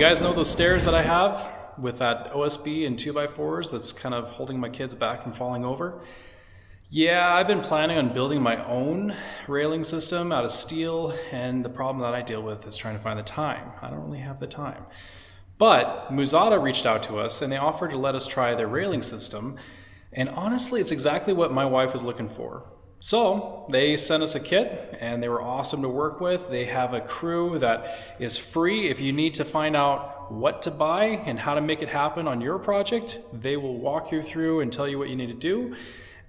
guys know those stairs that I have with that OSB and 2x4s that's kind of holding my kids back from falling over? Yeah, I've been planning on building my own railing system out of steel, and the problem that I deal with is trying to find the time. I don't really have the time. But Muzata reached out to us and they offered to let us try their railing system, and honestly, it's exactly what my wife was looking for. So they sent us a kit and they were awesome to work with. They have a crew that is free. If you need to find out what to buy and how to make it happen on your project, they will walk you through and tell you what you need to do.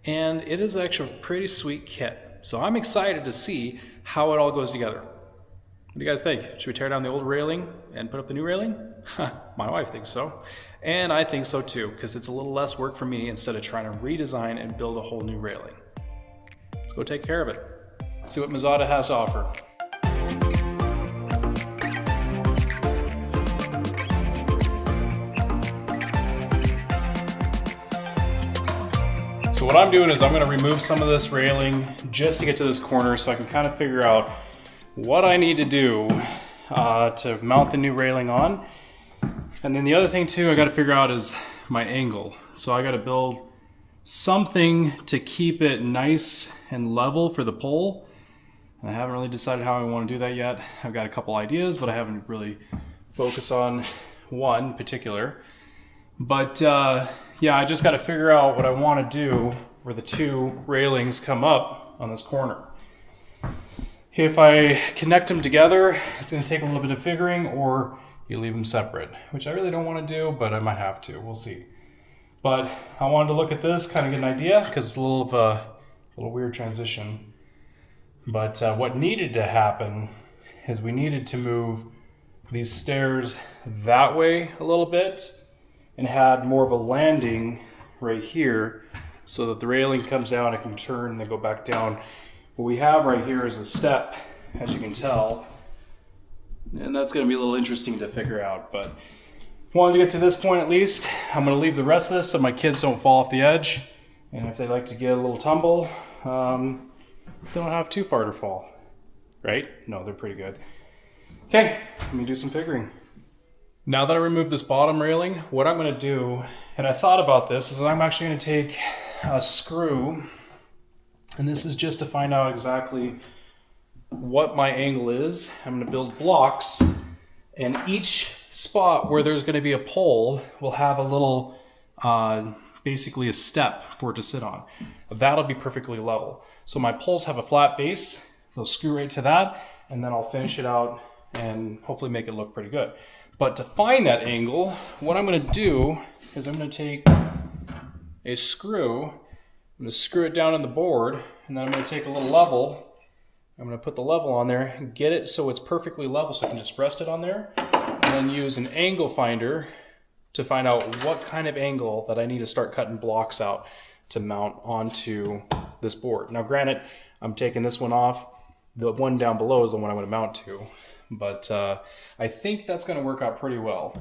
And it is actually a pretty sweet kit. So I'm excited to see how it all goes together. What do you guys think? Should we tear down the old railing and put up the new railing? My wife thinks so. And I think so too, because it's a little less work for me instead of trying to redesign and build a whole new railing. Let's go take care of it. See what Muzata has to offer. So what I'm doing is I'm going to remove some of this railing just to get to this corner so I can kind of figure out what I need to do to mount the new railing on. And then the other thing too I got to figure out is my angle. So I got to build something to keep it nice and level for the pole. And I haven't really decided how I want to do that yet. I've got a couple ideas, but I haven't really focused on one in particular. But yeah, I just got to figure out what I want to do where the two railings come up on this corner. If I connect them together, it's going to take a little bit of figuring, or you leave them separate, which I really don't want to do, but I might have to. We'll see. But I wanted to look at this, kind of get an idea, because it's a little of a weird transition. But what needed to happen is we needed to move these stairs that way a little bit and had more of a landing right here so that the railing comes down, it can turn and then go back down. What we have right here is a step, as you can tell, and that's going to be a little interesting to figure out, but wanted to get to this point at least. I'm going to leave the rest of this so my kids don't fall off the edge, and if they like to get a little tumble, they don't have too far to fall, right? No, they're pretty good. Okay, let me do some figuring. Now that I removed this bottom railing, what I'm going to do, and I thought about this, is I'm actually going to take a screw, and this is just to find out exactly what my angle is. I'm going to build blocks, and each spot where there's going to be a pole will have a little, basically a step for it to sit on. That'll be perfectly level. So my poles have a flat base, they'll screw right to that, and then I'll finish it out and hopefully make it look pretty good. But to find that angle, what I'm going to do is I'm going to take a screw, I'm going to screw it down on the board, and then I'm going to take a little level, I'm going to put the level on there and get it so it's perfectly level so I can just rest it on there, and then use an angle finder to find out what kind of angle that I need to start cutting blocks out to mount onto this board. Now granted, I'm taking this one off, the one down below is the one I'm going to mount to. But I think that's going to work out pretty well.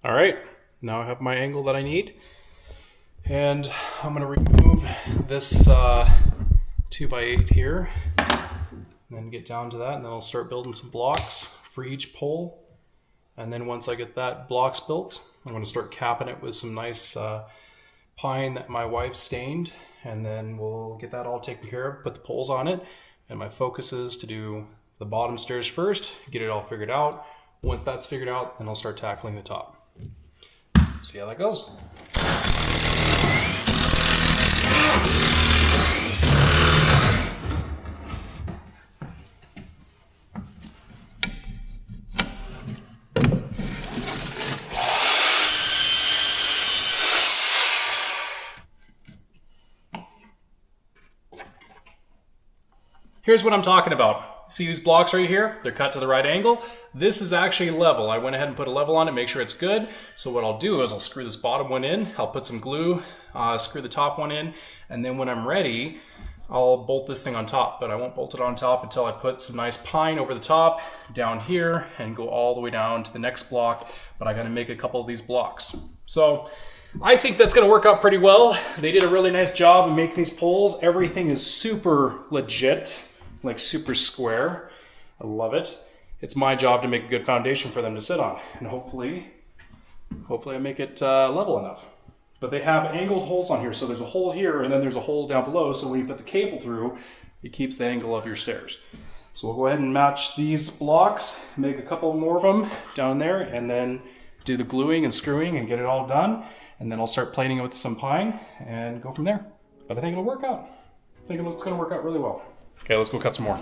All right, now I have my angle that I need. And I'm going to remove this 2x8 here. And then get down to that, and then I'll start building some blocks for each pole. And then once I get that blocks built, I'm going to start capping it with some nice pine that my wife stained, and then we'll get that all taken care of, put the poles on it, and my focus is to do the bottom stairs first, get it all figured out. Once that's figured out, then I'll start tackling the top. See how that goes. Here's what I'm talking about. See these blocks right here? They're cut to the right angle. This is actually level. I went ahead and put a level on it, make sure it's good. So what I'll do is I'll screw this bottom one in, I'll put some glue, screw the top one in, and then when I'm ready, I'll bolt this thing on top, but I won't bolt it on top until I put some nice pine over the top, down here, and go all the way down to the next block, but I gotta make a couple of these blocks. So I think that's going to work out pretty well. They did a really nice job of making these poles. Everything is super legit, like super square. I love it. It's my job to make a good foundation for them to sit on, and hopefully I make it level enough. But they have angled holes on here, so there's a hole here and then there's a hole down below, so when you put the cable through, it keeps the angle of your stairs. So we'll go ahead and match these blocks, make a couple more of them down there, and then do the gluing and screwing and get it all done. And then I'll start plating it with some pine and go from there. But I think it'll work out. I think it's gonna work out really well. Okay, let's go cut some more.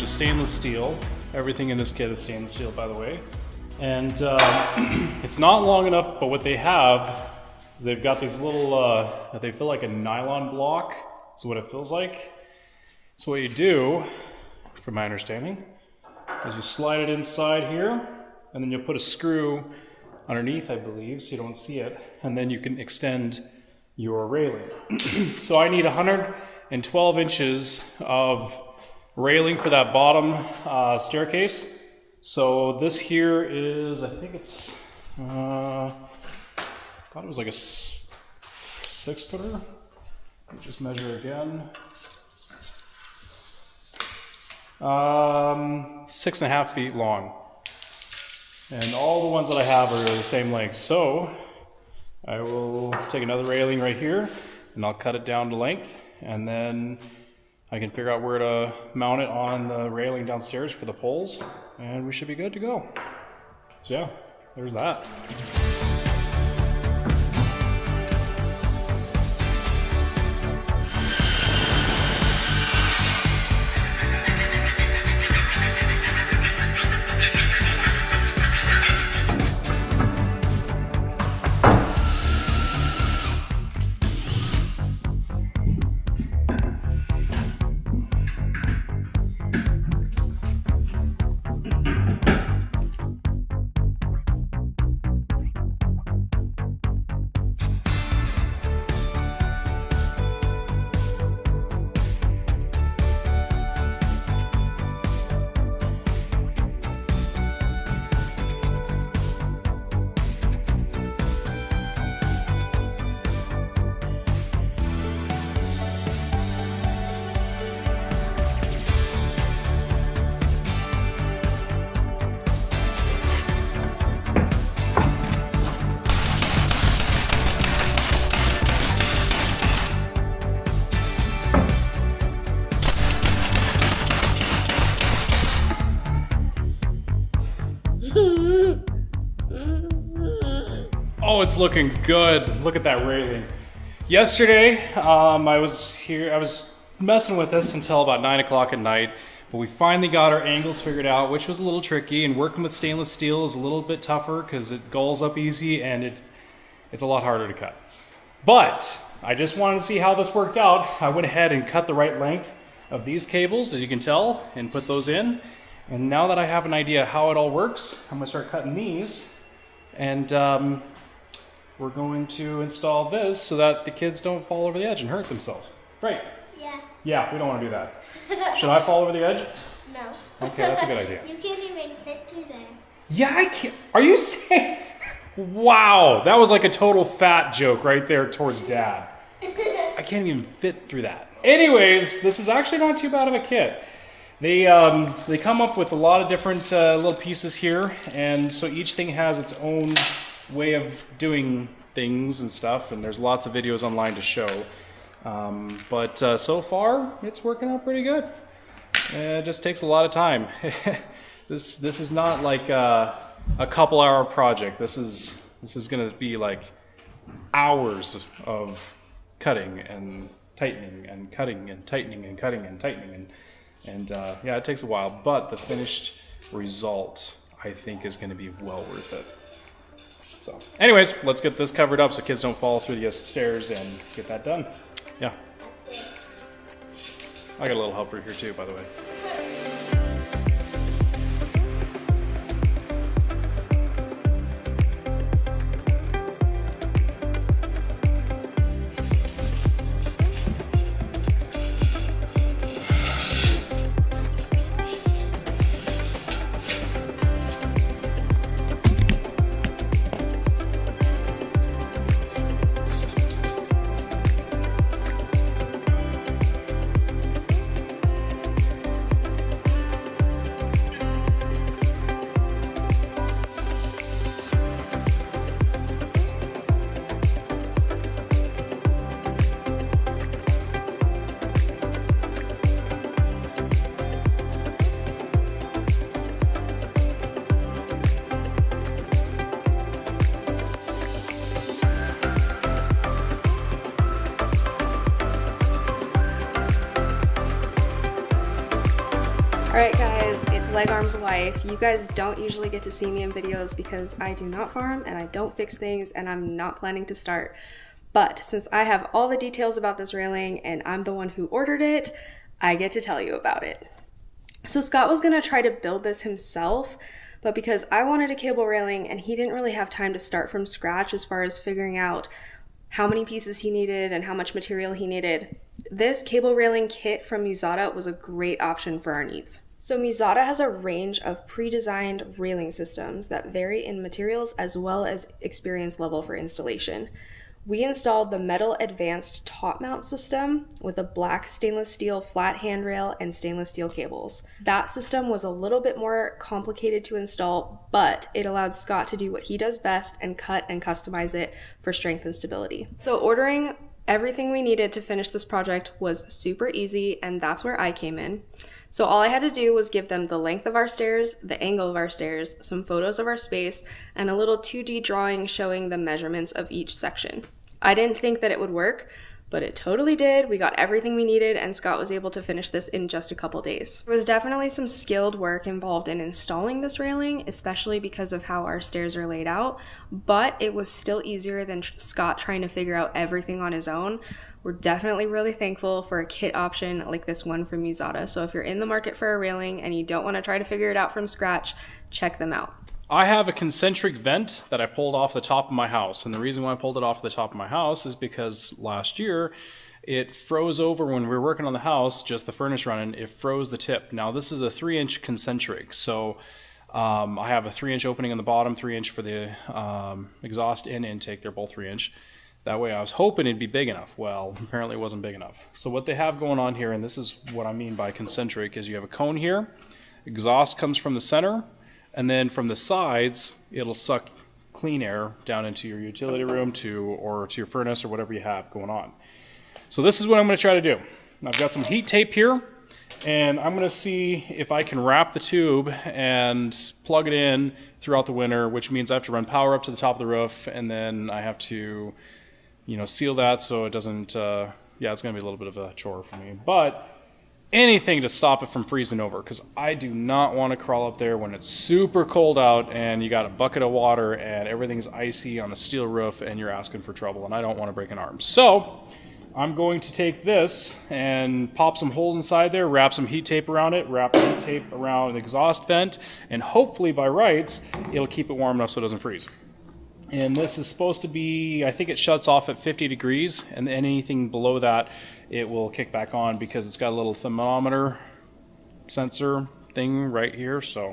Stainless steel. Everything in this kit is stainless steel, by the way. And it's not long enough, but what they have is they've got these little, they feel like a nylon block. That's what it feels like. So what you do, from my understanding, is you slide it inside here, and then you'll put a screw underneath, I believe, so you don't see it, and then you can extend your railing. So I need 112 inches of railing for that bottom staircase. So this here is, I think it's, I thought it was like a 6-footer. Let me just measure again. 6.5 feet long. And all the ones that I have are the same length. So I will take another railing right here and I'll cut it down to length, and then I can figure out where to mount it on the railing downstairs for the poles, and we should be good to go. So yeah, there's that. Oh, it's looking good. Look at that railing. Yesterday, I was messing with this until about 9 o'clock at night, but we finally got our angles figured out, which was a little tricky, and working with stainless steel is a little bit tougher because it gulls up easy and it's a lot harder to cut. But I just wanted to see how this worked out. I went ahead and cut the right length of these cables, as you can tell, and put those in. And now that I have an idea how it all works, I'm gonna start cutting these, and we're going to install this so that the kids don't fall over the edge and hurt themselves. Right? Yeah. Yeah, we don't want to do that. Should I fall over the edge? No. Okay, that's a good idea. You can't even fit through there. Yeah, I can't. Are you saying? Wow, that was like a total fat joke right there towards Dad. I can't even fit through that. Anyways, this is actually not too bad of a kit. They come up with a lot of different little pieces here, and so each thing has its own way of doing things and stuff, and there's lots of videos online to show. But so far, it's working out pretty good. It just takes a lot of time. This is not like a couple-hour project. This is going to be like hours of cutting and tightening and cutting and tightening and cutting and tightening and yeah, it takes a while, but the finished result I think is going to be well worth it. So anyways, let's get this covered up so kids don't fall through the stairs and get that done. Yeah. I got a little helper here too, by the way. Alright guys, it's Leg Arm's wife. You guys don't usually get to see me in videos because I do not farm and I don't fix things and I'm not planning to start. But since I have all the details about this railing and I'm the one who ordered it, I get to tell you about it. So Scott was going to try to build this himself, but because I wanted a cable railing and he didn't really have time to start from scratch as far as figuring out how many pieces he needed and how much material he needed, this cable railing kit from Muzata was a great option for our needs. So Muzata has a range of pre-designed railing systems that vary in materials as well as experience level for installation. We installed the Metal Advanced top mount system with a black stainless steel flat handrail and stainless steel cables. That system was a little bit more complicated to install, but it allowed Scott to do what he does best and cut and customize it for strength and stability. So ordering everything we needed to finish this project was super easy, and that's where I came in. So all I had to do was give them the length of our stairs, the angle of our stairs, some photos of our space, and a little 2D drawing showing the measurements of each section. I didn't think that it would work, but it totally did. We got everything we needed and Scott was able to finish this in just a couple days. There was definitely some skilled work involved in installing this railing, especially because of how our stairs are laid out, but it was still easier than Scott trying to figure out everything on his own. We're definitely really thankful for a kit option like this one from Muzata. So if you're in the market for a railing and you don't want to try to figure it out from scratch, check them out. I have a concentric vent that I pulled off the top of my house. And the reason why I pulled it off the top of my house is because last year it froze over when we were working on the house, just the furnace running, it froze the tip. Now this is a 3-inch concentric. So I have a 3-inch opening on the bottom, 3-inch for the exhaust and intake. They're both 3-inch. That way I was hoping it'd be big enough. Well, apparently it wasn't big enough. So what they have going on here, and this is what I mean by concentric, is you have a cone here, exhaust comes from the center, and then from the sides, it'll suck clean air down into your utility room or to your furnace or whatever you have going on. So this is what I'm gonna try to do. I've got some heat tape here, and I'm gonna see if I can wrap the tube and plug it in throughout the winter, which means I have to run power up to the top of the roof, and then I have to you know, seal that so it doesn't, yeah, it's going to be a little bit of a chore for me. But anything to stop it from freezing over, because I do not want to crawl up there when it's super cold out and you got a bucket of water and everything's icy on a steel roof and you're asking for trouble, and I don't want to break an arm. So I'm going to take this and pop some holes inside there, wrap some heat tape around it, wrap heat tape around the exhaust vent, and hopefully by rights it'll keep it warm enough so it doesn't freeze. And this is supposed to be, I think it shuts off at 50 degrees, and anything below that it will kick back on because it's got a little thermometer sensor thing right here, so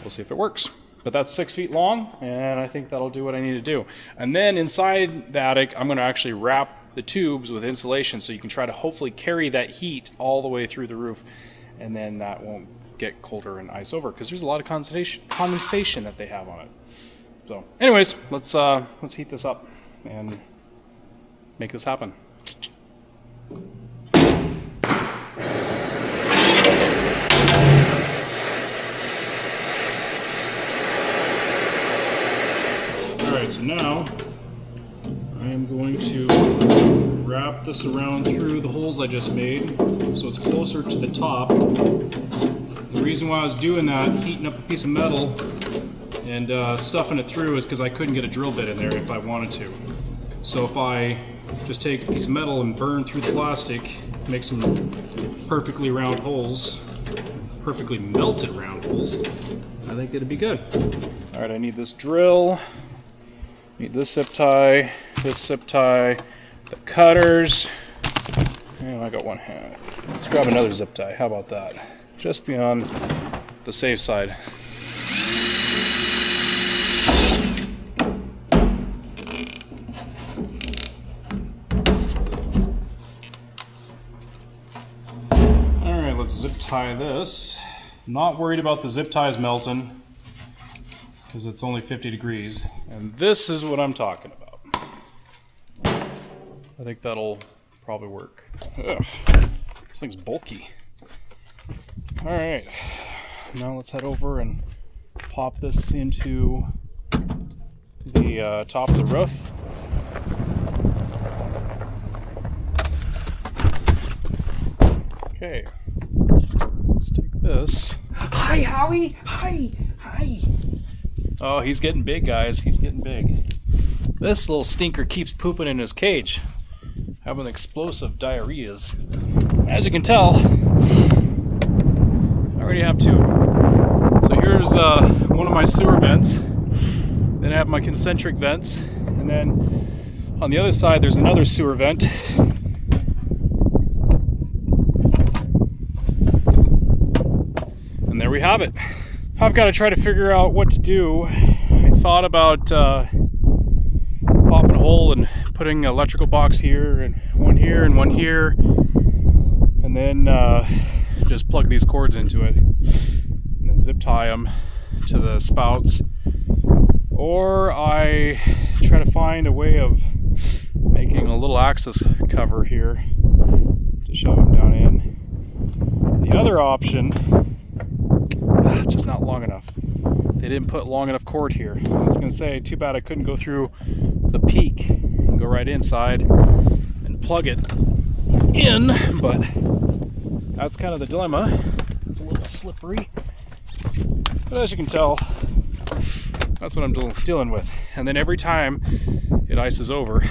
we'll see if it works. But that's 6 feet long, and I think that'll do what I need to do. And then inside the attic, I'm going to actually wrap the tubes with insulation so you can try to hopefully carry that heat all the way through the roof, and then that won't get colder and ice over because there's a lot of condensation that they have on it. So anyways, let's heat this up and make this happen. Alright, so now I am going to wrap this around through the holes I just made so it's closer to the top. The reason why I was doing that, heating up a piece of metal and stuffing it through, is because I couldn't get a drill bit in there if I wanted to. So if I just take a piece of metal and burn through the plastic, make some perfectly round holes, perfectly melted round holes, I think it'd be good. Alright, I need this drill, need this zip tie, the cutters, and I got one hand. Let's grab another zip tie, how about that? Just be on the safe side. Let's zip tie this. Not worried about the zip ties melting because it's only 50 degrees, and this is what I'm talking about. I think that'll probably work. Ugh, this thing's bulky. All right, now let's head over and pop this into the top of the roof. Okay. Let's take this. Hi, Howie! Hi! Oh, he's getting big, guys. He's getting big. This little stinker keeps pooping in his cage, having explosive diarrheas. As you can tell, I already have two. So here's one of my sewer vents. Then I have my concentric vents. And then on the other side, there's another sewer vent. There we have it. I've got to try to figure out what to do. I thought about popping a hole and putting an electrical box here and one here and one here, and then just plug these cords into it and then zip tie them to the spouts. Or I try to find a way of making a little access cover here to shove them down in. The other option, just not long enough. They didn't put long enough cord here. I was going to say, too bad I couldn't go through the peak and go right inside and plug it in, but that's kind of the dilemma. It's a little slippery. But as you can tell, that's what I'm dealing with. And then every time it ices over,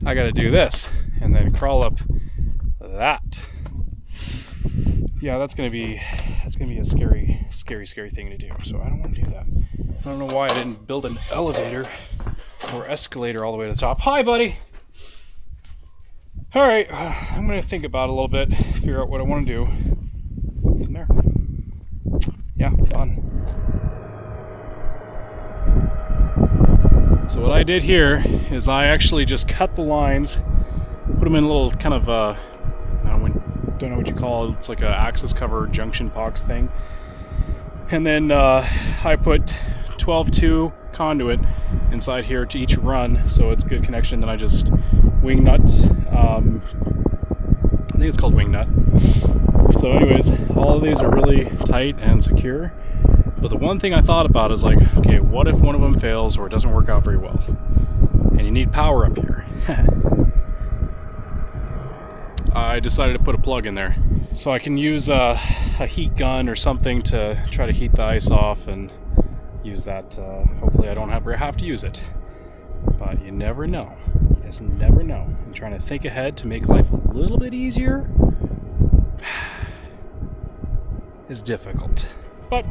I got to do this and then crawl up that. Yeah, that's gonna be a scary thing to do. So I don't want to do that. I don't know why I didn't build an elevator or escalator all the way to the top. Hi, buddy. All right, I'm gonna think about it a little bit, figure out what I want to do. Go from there. Yeah, done. So what I did here is I actually just cut the lines, put them in a little kind of don't know what you call it. It's like a access cover junction box thing. And then I put 12-2 conduit inside here to each run, so it's good connection. Then I just wing nut. I think it's called wing nut. So anyways, all of these are really tight and secure. But the one thing I thought about is like, okay, what if one of them fails or it doesn't work out very well? and you need power up here. I decided to put a plug in there so I can use a heat gun or something to try to heat the ice off and use that. Hopefully I don't ever have to use it, but you never know. You just never know. I'm trying to think ahead to make life a little bit easier. It's difficult, but